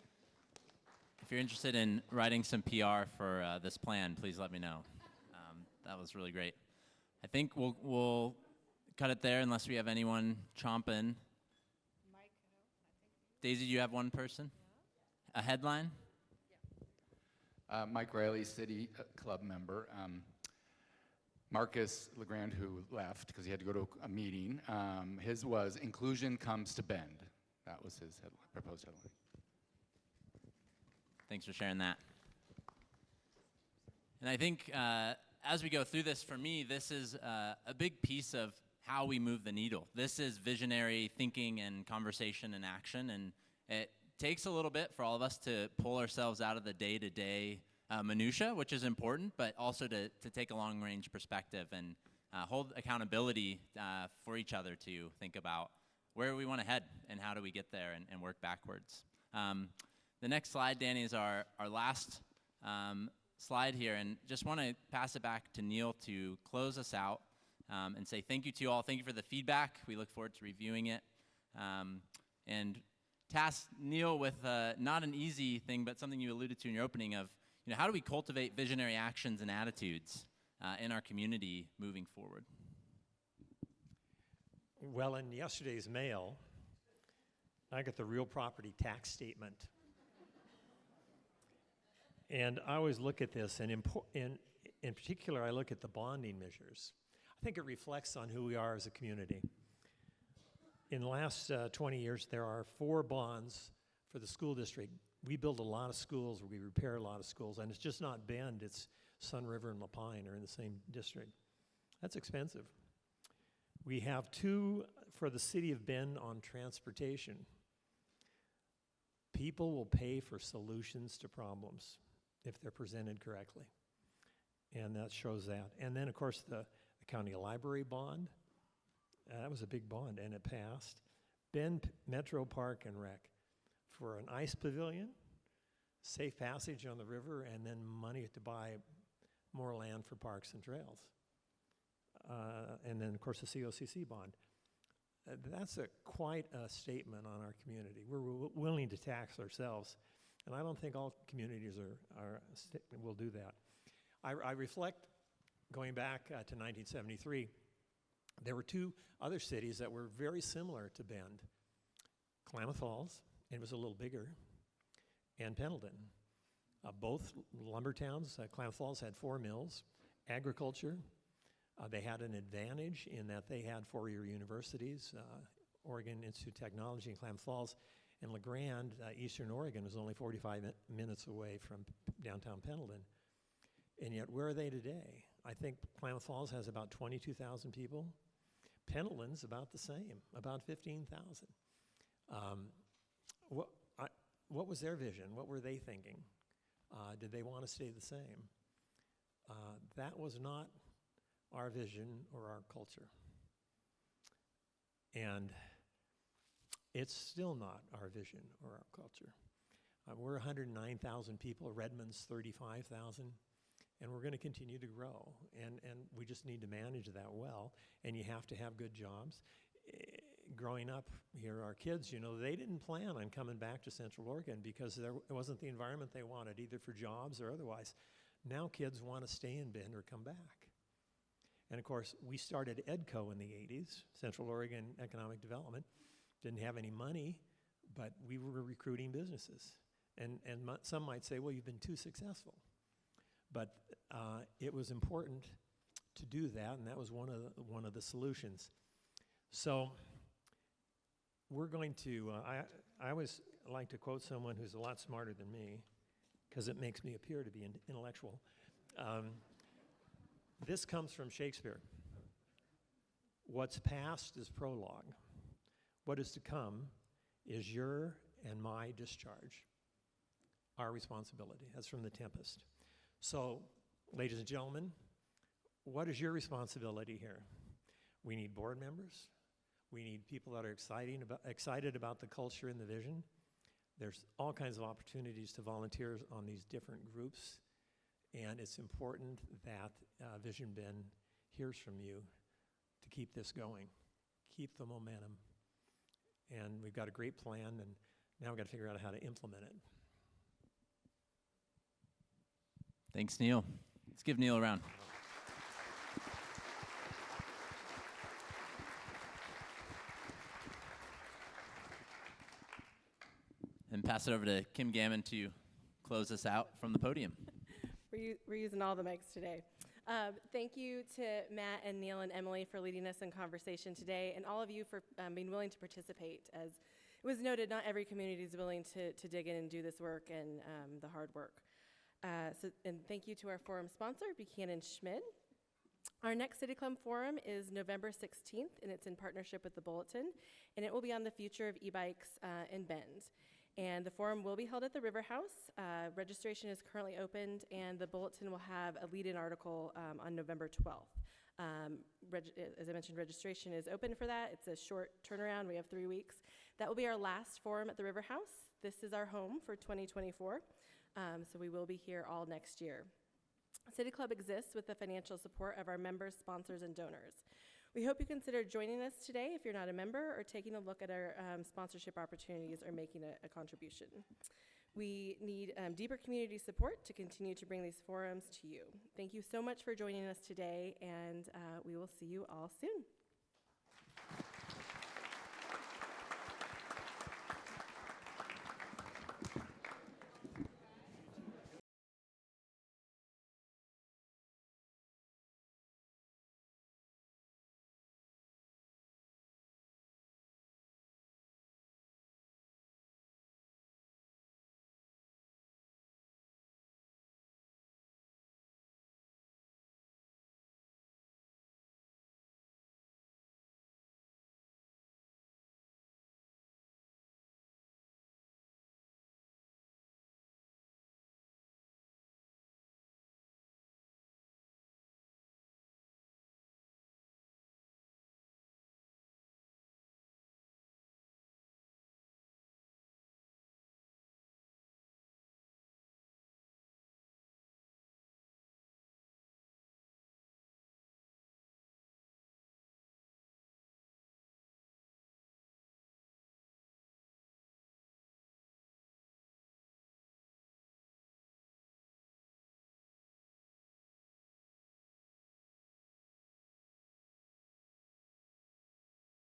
If you're interested in writing some PR for this plan, please let me know. That was really great. I think we'll cut it there unless we have anyone chomping. Daisy, do you have one person? A headline? Mike Riley, City Club member. Marcus LeGrand, who left because he had to go to a meeting, his was "Inclusion Comes to Bend." That was his proposed headline. Thanks for sharing that. And I think as we go through this, for me, this is a big piece of how we move the needle. This is visionary thinking and conversation and action, and it takes a little bit for all of us to pull ourselves out of the day-to-day minutia, which is important, but also to take a long-range perspective and hold accountability for each other to think about where we want to head and how do we get there and work backwards. The next slide, Danny, is our last slide here, and just want to pass it back to Neil to close us out and say thank you to you all. Thank you for the feedback. We look forward to reviewing it. And task Neil with not an easy thing, but something you alluded to in your opening of, how do we cultivate visionary actions and attitudes in our community moving forward? Well, in yesterday's mail, I got the real property tax statement. And I always look at this, and in particular, I look at the bonding measures. I think it reflects on who we are as a community. In the last 20 years, there are 4 bonds for the school district. We build a lot of schools, we repair a lot of schools, and it's just not Bend, it's Sun River and Lapine are in the same district. That's expensive. We have 2 for the city of Bend on transportation. People will pay for solutions to problems if they're presented correctly. And that shows that. And then, of course, the county library bond. That was a big bond, and it passed. Bend Metro Park and Rec for an ice pavilion, safe passage on the river, and then money to buy more land for parks and trails. And then, of course, the COCC bond. That's quite a statement on our community. We're willing to tax ourselves, and I don't think all communities will do that. I reflect, going back to 1973, there were 2 other cities that were very similar to Bend. Klamath Falls, it was a little bigger, and Pendleton. Both lumber towns. Klamath Falls had 4 mills. Agriculture, they had an advantage in that they had 4-year universities. Oregon Institute of Technology in Klamath Falls, and LeGrand, Eastern Oregon, was only 45 minutes away from downtown Pendleton. And yet, where are they today? I think Klamath Falls has about 22,000 people. Pendleton's about the same, about 15,000. What was their vision? What were they thinking? Did they want to stay the same? That was not our vision or our culture. And it's still not our vision or our culture. We're 109,000 people. Redmond's 35,000. And we're going to continue to grow. And we just need to manage that well. And you have to have good jobs. Growing up here, our kids, they didn't plan on coming back to Central Oregon because it wasn't the environment they wanted, either for jobs or otherwise. Now kids want to stay in Bend or come back. And of course, we started EDCO in the 80s, Central Oregon Economic Development. Didn't have any money, but we were recruiting businesses. And some might say, well, you've been too successful. But it was important to do that, and that was one of the solutions. So we're going to, I always like to quote someone who's a lot smarter than me, because it makes me appear to be intellectual. This comes from Shakespeare. What's past is prologue. What is to come is your and my discharge, our responsibility. That's from The Tempest. So, ladies and gentlemen, what is your responsibility here? We need board members. We need people that are excited about the culture and the vision. There's all kinds of opportunities to volunteer on these different groups, and it's important that Vision Bend hears from you to keep this going, keep the momentum. And we've got a great plan, and now we've got to figure out how to implement it. Thanks, Neil. Let's give Neil a round. And pass it over to Kim Gammon to close us out from the podium. We're using all the mics today. Thank you to Matt and Neil and Emily for leading us in conversation today, and all of you for being willing to participate. As it was noted, not every community is willing to dig in and do this work and the hard work. And thank you to our forum sponsor, Buchanan Schmid. Our next City Club Forum is November 16th, and it's in partnership with the Bulletin, and it will be on the future of e-bikes in Bend. And the forum will be held at the River House. Registration is currently opened, and the Bulletin will have a lead-in article on November 12th. As I mentioned, registration is open for that. It's a short turnaround. We have 3 weeks. That will be our last forum at the River House. This is our home for 2024, so we will be here all next year. City Club exists with the financial support of our members, sponsors, and donors. We hope you consider joining us today if you're not a member, or taking a look at our sponsorship opportunities, or making a contribution. We need deeper community support to continue to bring these forums to you. Thank you so much for joining us today, and we will see you all soon.